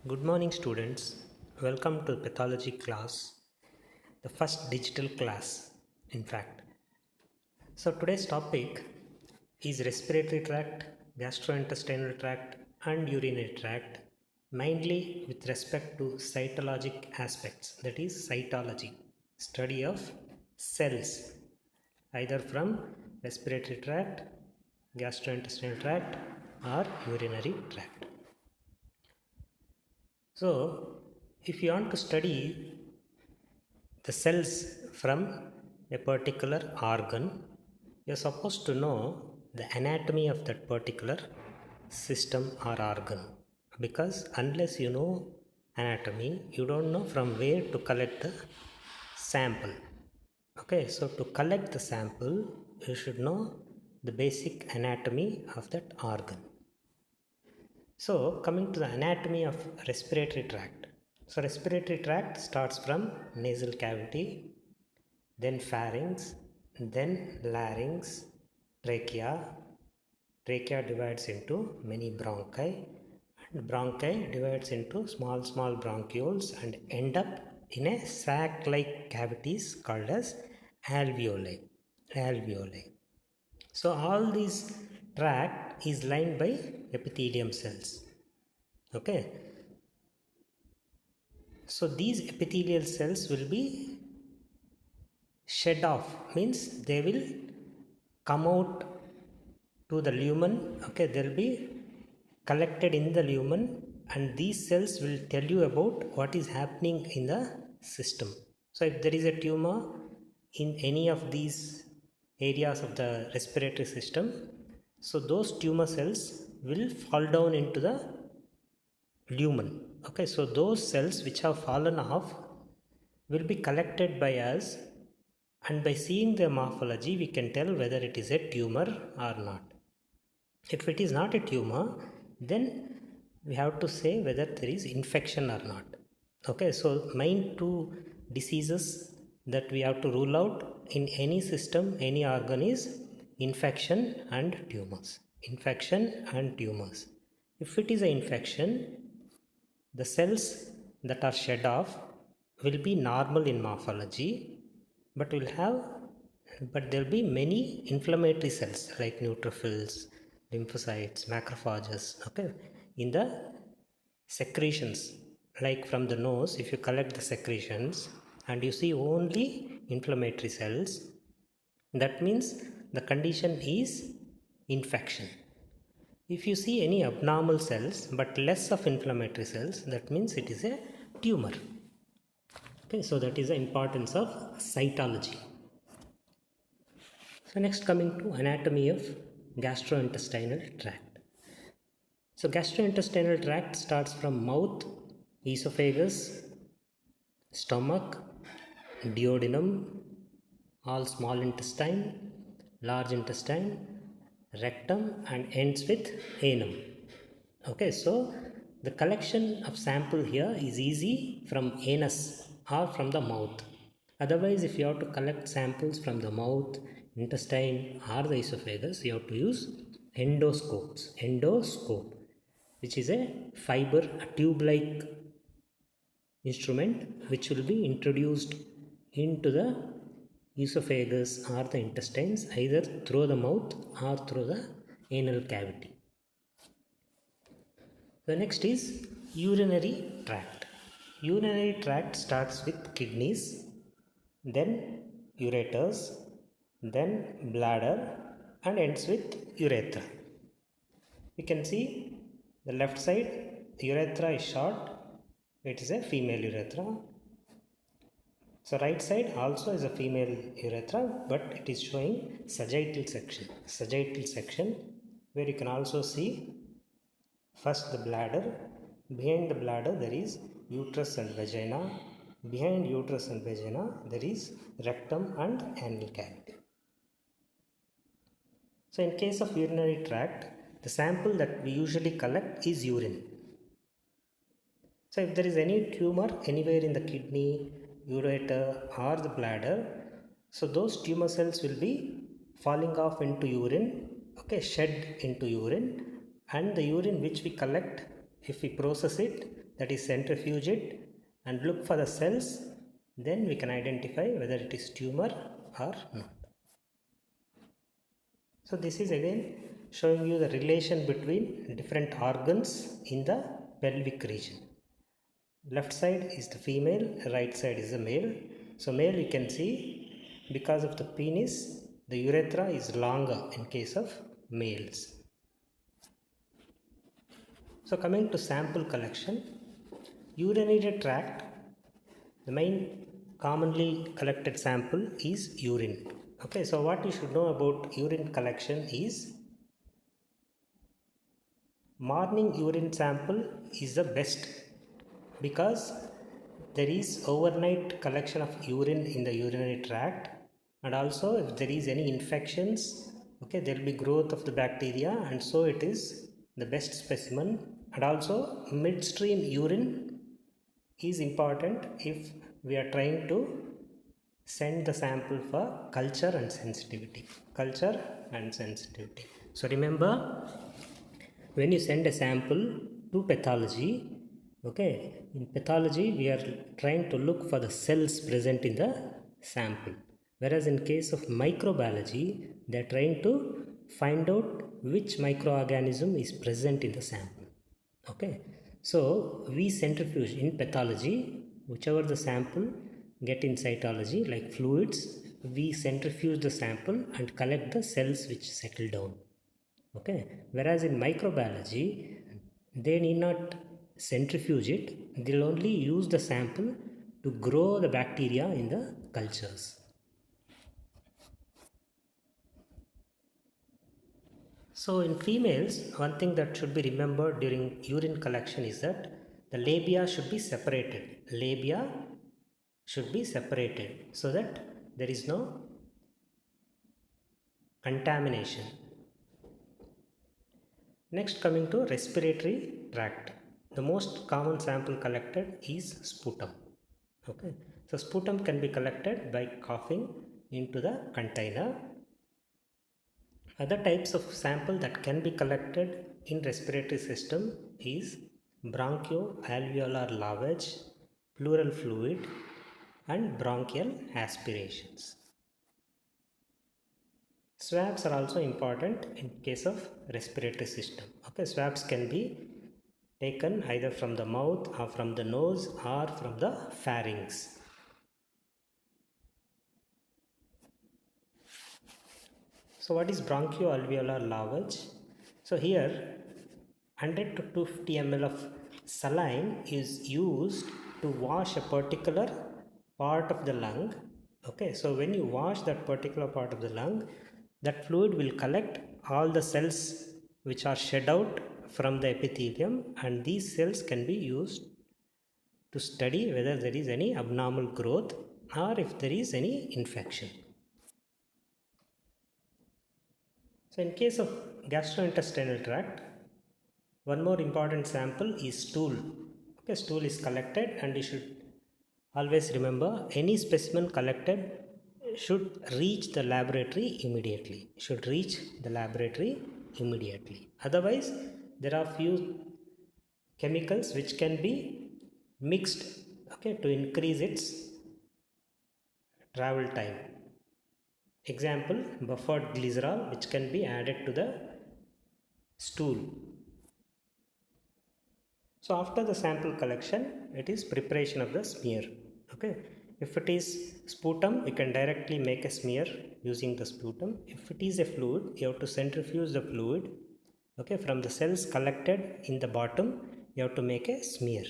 Good morning, students. Welcome to pathology class, the first digital class, in fact. So, today's topic is respiratory tract, gastrointestinal tract, and urinary tract, mainly with respect to cytologic aspects, that is, cytology, study of cells, either from respiratory tract, gastrointestinal tract, or urinary tract. So, if you want to study the cells from a particular organ, you are supposed to know the anatomy of that particular system or organ, because unless you know anatomy, you don't know from where to collect the sample. Okay, so to collect the sample, you should know the basic anatomy of that organ. So, coming to the anatomy of respiratory tract. So, respiratory tract starts from nasal cavity, then pharynx, then larynx, trachea. Trachea divides into many bronchi, and bronchi divides into small bronchioles and end up in a sac-like cavities called as alveoli. Alveoli. So all these tract is lined by epithelium cells. Okay. So these epithelial cells will be shed off, means they will come out to the lumen. Okay, they'll be collected in the lumen, and these cells will tell you about what is happening in the system. So if there is a tumor in any of these areas of the respiratory system, so those tumor cells will fall down into the lumen. Okay, so those cells which have fallen off will be collected by us, and by seeing their morphology we can tell whether it is a tumor or not. If it is not a tumor, then we have to say whether there is infection or not. Okay, so main two diseases that we have to rule out in any system, any organ, is infection and tumors. Infection and tumors. If it is an infection, the cells that are shed off will be normal in morphology, but there will be many inflammatory cells like neutrophils, lymphocytes, macrophages. Okay, in the secretions, like from the nose, if you collect the secretions and you see only inflammatory cells, that means the condition is infection. If you see any abnormal cells but less of inflammatory cells, that means it is a tumor. Okay, so that is the importance of cytology. So next, coming to anatomy of gastrointestinal tract. So gastrointestinal tract starts from mouth, esophagus, stomach, duodenum, all small intestine, large intestine, rectum, and ends with anum. Okay, so the collection of sample here is easy from anus or from the mouth. Otherwise, if you have to collect samples from the mouth, intestine, or the esophagus, you have to use endoscopes. Endoscope, which is a fiber, a tube-like instrument which will be introduced into the esophagus or the intestines, either through the mouth or through the anal cavity. The next is urinary tract. Urinary tract starts with kidneys, then ureters, then bladder, and ends with urethra. You can see the left side, the urethra is short, it is a female urethra. So right side also is a female urethra, but it is showing sagittal section. Sagittal section, where you can also see first the bladder. Behind the bladder there is uterus and vagina. Behind uterus and vagina there is rectum and anal cavity. So in case of urinary tract, the sample that we usually collect is urine. So if there is any tumor anywhere in the kidney, ureter, or the bladder, so those tumor cells will be falling off into urine, shed into urine, and the urine which we collect, if we process it, that is centrifuge it and look for the cells, then we can identify whether it is tumor or not. So this is again showing you the relation between different organs in the pelvic region. Left side is the female, right side is the male. So male, you can see because of the penis, the urethra is longer in case of males. So coming to sample collection, urinary tract, the main commonly collected sample is urine. Okay, so what you should know about urine collection is morning urine sample is the best because there is overnight collection of urine in the urinary tract, and also if there is any infections, okay, there will be growth of the bacteria, and so it is the best specimen. And also midstream urine is important if we are trying to send the sample for culture and sensitivity. So remember, when you send a sample to pathology, okay, in pathology we are trying to look for the cells present in the sample, whereas in case of microbiology they are trying to find out which microorganism is present in the sample. Okay, so we centrifuge in pathology, whichever the sample get in cytology like fluids, we centrifuge the sample and collect the cells which settle down. Okay, whereas in microbiology they need not centrifuge it, they'll only use the sample to grow the bacteria in the cultures. So in females, one thing that should be remembered during urine collection is that the labia should be separated. Labia should be separated so that there is no contamination. Next, coming to respiratory tract. The most common sample collected is sputum. Okay, so sputum can be collected by coughing into the container. Other types of sample that can be collected in respiratory system is bronchoalveolar lavage, pleural fluid, and bronchial aspirations. Swabs are also important in case of respiratory system. Okay, swabs can be taken either from the mouth or from the nose or from the pharynx. So what is bronchoalveolar lavage? So here 100 to 250 ml of saline is used to wash a particular part of the lung. Okay, so when you wash that particular part of the lung, that fluid will collect all the cells which are shed out from the epithelium, and these cells can be used to study whether there is any abnormal growth or if there is any infection. So in case of gastrointestinal tract, one more important sample is stool. Okay, stool is collected, and you should always remember any specimen collected should reach the laboratory immediately. Otherwise, there are few chemicals which can be mixed, okay, to increase its travel time. Example, buffered glycerol, which can be added to the stool. So after the sample collection, it is preparation of the smear. Okay, if it is sputum, you can directly make a smear using the sputum. If it is a fluid, you have to centrifuge the fluid. Okay, from the cells collected in the bottom, you have to make a smear.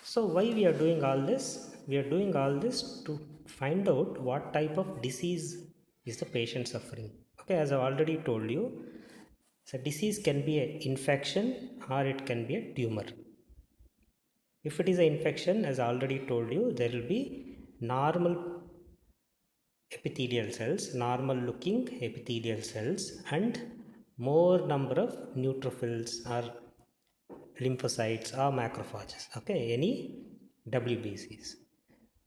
So why we are doing all this? We are doing all this to find out what type of disease is the patient suffering. Okay, as I already told you, so disease can be an infection or it can be a tumor. If it is an infection, as I already told you, there will be normal epithelial cells, normal looking epithelial cells, and more number of neutrophils or lymphocytes or macrophages. Okay, any WBCs.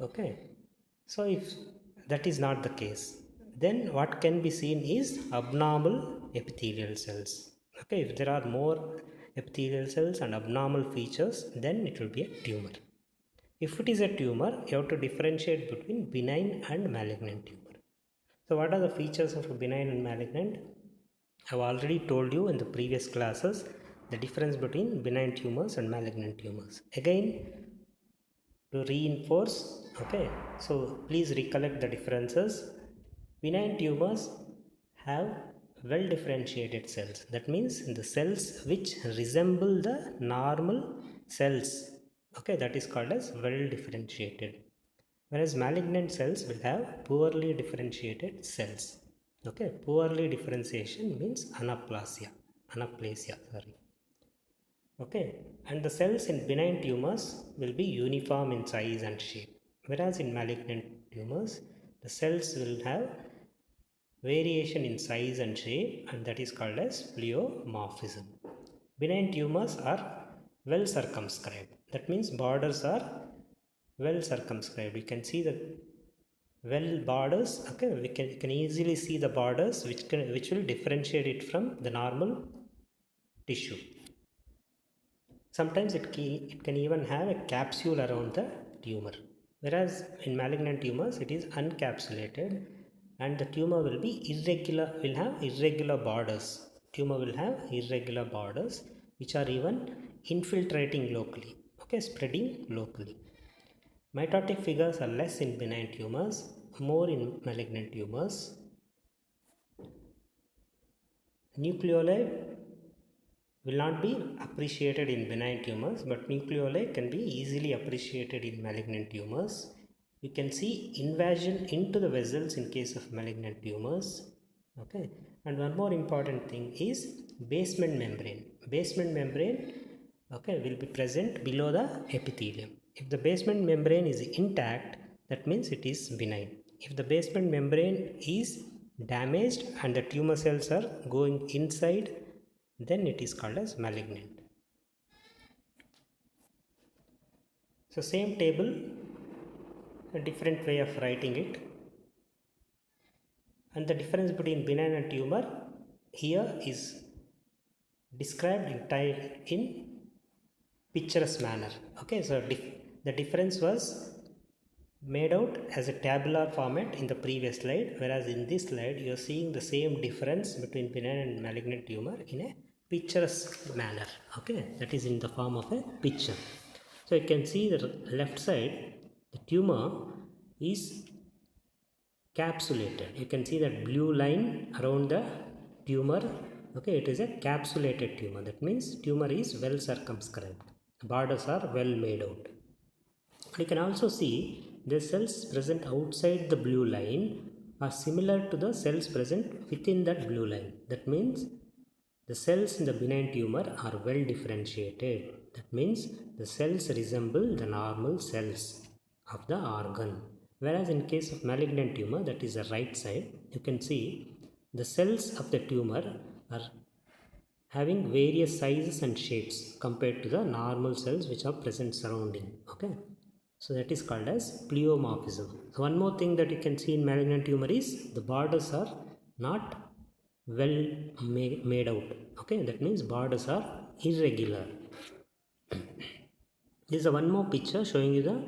Okay, so if that is not the case, then what can be seen is abnormal epithelial cells. Okay, if there are more epithelial cells and abnormal features, then it will be a tumor. If it is a tumor, you have to differentiate between benign and malignant tumor. So what are the features of a benign and malignant? I have already told you in the previous classes the difference between benign tumors and malignant tumors. Again, to reinforce, okay, so please recollect the differences. Benign tumors have well differentiated cells. That means the cells which resemble the normal cells, okay, that is called as well differentiated. Whereas malignant cells will have poorly differentiated cells. Okay, poorly differentiation means anaplasia, sorry. Okay, and the cells in benign tumors will be uniform in size and shape, whereas in malignant tumors the cells will have variation in size and shape, and that is called as pleomorphism. Benign tumors are well circumscribed. That means borders are well circumscribed. You can see the well borders. Okay, you can easily see the borders which will differentiate it from the normal tissue. Sometimes it can even have a capsule around the tumor, whereas in malignant tumors it is uncapsulated, and the tumor will have irregular borders. Tumor will have irregular borders which are even infiltrating locally, okay, spreading locally. Mitotic figures are less in benign tumors, more in malignant tumors. Nucleoli will not be appreciated in benign tumors, but nucleoli can be easily appreciated in malignant tumors. You can see invasion into the vessels in case of malignant tumors. Okay, and one more important thing is basement membrane. Basement membrane, okay, will be present below the epithelium. If the basement membrane is intact, that means it is benign. If the basement membrane is damaged and the tumor cells are going inside, then it is called as malignant. So same table, a different way of writing it. And the difference between benign and tumor here is described in picturesque manner. Okay, so the difference was made out as a tabular format in the previous slide, whereas in this slide you are seeing the same difference between benign and malignant tumor in a picturesque manner. Okay, that is in the form of a picture. So you can see the left side, the tumor is capsulated. You can see that blue line around the tumor. Okay, it is a capsulated tumor. That means tumor is well circumscribed. Borders are well made out. You can also see the cells present outside the blue line are similar to the cells present within that blue line. That means the cells in the benign tumor are well differentiated. That means the cells resemble the normal cells of the organ. Whereas in case of malignant tumor, that is the right side, you can see the cells of the tumor are having various sizes and shapes compared to the normal cells which are present surrounding. Okay, so that is called as pleomorphism. So one more thing that you can see in malignant tumor is the borders are not well made out. Okay, that means borders are irregular. This is one more picture showing you the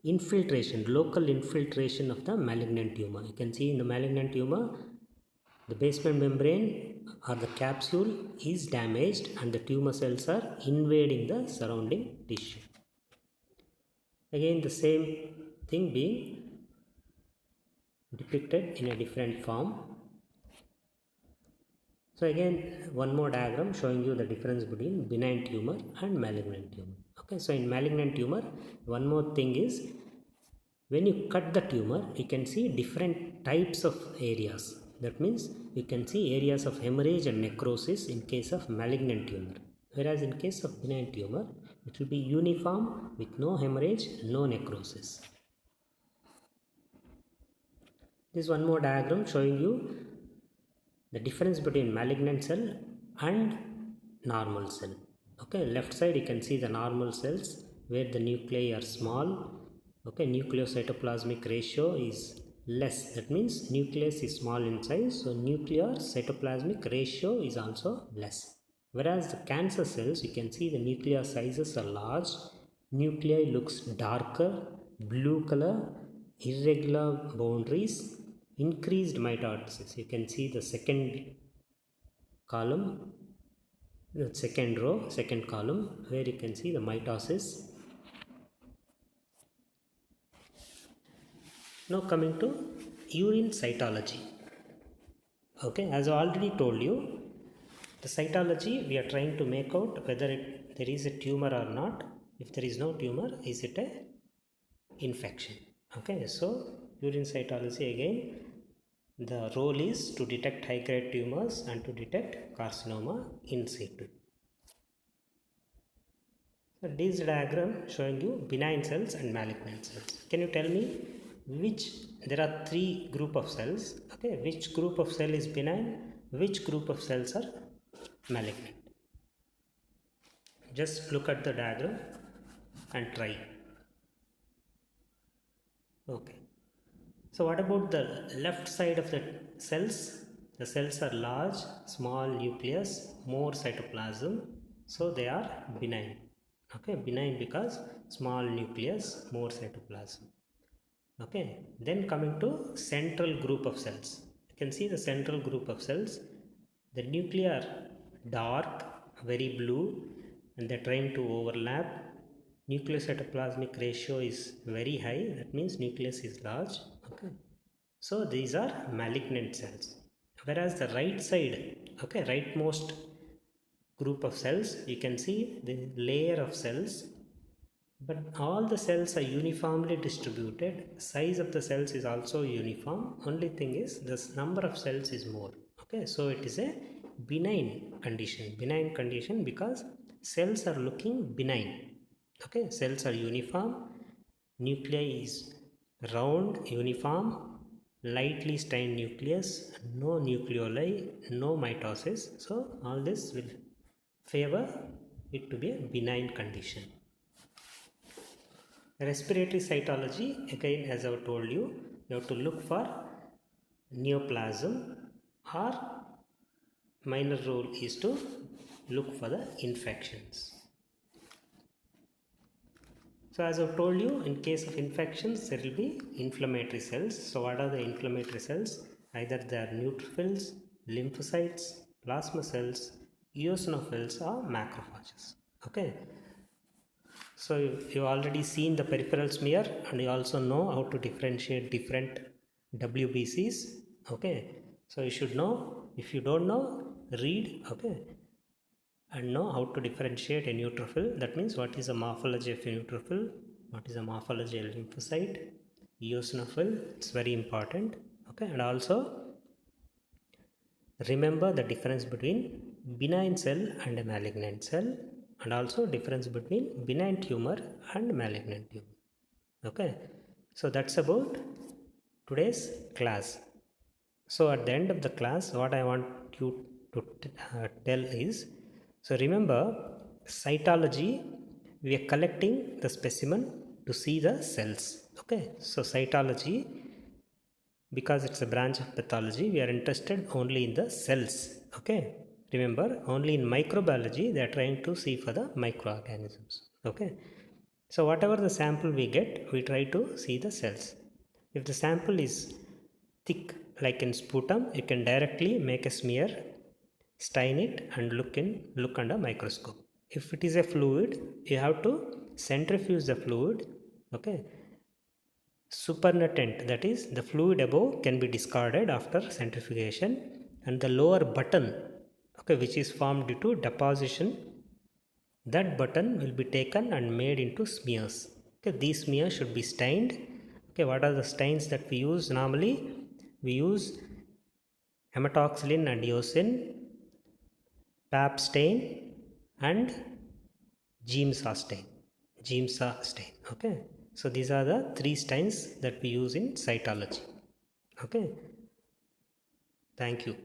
infiltration, local infiltration of the malignant tumor. You can see in the malignant tumor, the basement membrane or the capsule is damaged and the tumor cells are invading the surrounding tissue. Again, the same thing being depicted in a different form. So again, one more diagram showing you the difference between benign tumor and malignant tumor. Okay, so in malignant tumor, one more thing is when you cut the tumor, you can see different types of areas. That means you can see areas of hemorrhage and necrosis in case of malignant tumor. Whereas in case of benign tumor, it will be uniform with no hemorrhage, no necrosis. This is one more diagram showing you the difference between malignant cell and normal cell. Okay, left side you can see the normal cells where the nuclei are small. Okay, nucleocytoplasmic ratio is less. That means nucleus is small in size, so nuclear cytoplasmic ratio is also less. Whereas the cancer cells, you can see the nuclear sizes are large, nuclei looks darker, blue color, irregular boundaries, increased mitosis. You can see the second column, the second row, second column, where you can see the mitosis. Now coming to urine cytology. Okay, as I already told you, the cytology we are trying to make out whether there is a tumor or not. If there is no tumor, is it a infection? Okay, so urine cytology, again, the role is to detect high grade tumors and to detect carcinoma in situ. So this diagram showing you benign cells and malignant cells. Can you tell me there are three group of cells, okay, which group of cell is benign, which group of cells are malignant? Just look at the diagram and try. Okay, so what about the left side of the cells? The cells are large, small nucleus, more cytoplasm, so they are benign. Okay, benign because small nucleus, more cytoplasm. Okay, then coming to central group of cells. You can see the central group of cells. The nuclei are dark, very blue, and they're trying to overlap. Nucleocytoplasmic ratio is very high, that means nucleus is large. Okay, so these are malignant cells. Whereas the right side, okay, rightmost group of cells, you can see the layer of cells, but all the cells are uniformly distributed. Size of the cells is also uniform. Only thing is this number of cells is more. Okay, so it is a benign condition because cells are looking benign. Okay, cells are uniform, nuclei is round, uniform, lightly stained nucleus, no nucleoli, no mitosis. So all this will favor it to be a benign condition. Respiratory cytology, again, as I have told you, you have to look for neoplasm, or minor role is to look for the infections. So as I have told you, in case of infections, there will be inflammatory cells. So what are the inflammatory cells? Either they are neutrophils, lymphocytes, plasma cells, eosinophils, or macrophages. Okay. So you already seen the peripheral smear, and you also know how to differentiate different WBCs. Okay, so you should know. If you don't know, read, okay, and know how to differentiate a neutrophil. That means what is the morphology of a neutrophil, what is the morphology of lymphocyte, eosinophil. It's very important. Okay, and also remember the difference between benign cell and a malignant cell, and also difference between benign tumor and malignant tumor. Okay, so that's about today's class. So at the end of the class, what I want you to tell is, so remember, cytology, we are collecting the specimen to see the cells. Okay, so cytology, because it's a branch of pathology, we are interested only in the cells. Okay, remember, only in microbiology they are trying to see for the microorganisms. Okay, so whatever the sample we get, we try to see the cells. If the sample is thick like in sputum, you can directly make a smear, stain it, and look under microscope. If it is a fluid, you have to centrifuge the fluid. Okay, supernatant, that is the fluid above can be discarded after centrifugation, and the lower button, okay, which is formed due to deposition, that button will be taken and made into smears. Okay, these smears should be stained. Okay, what are the stains that we use normally? We use hematoxylin and eosin, pap stain, and Giemsa stain. Okay, so these are the three stains that we use in cytology. Okay, thank you.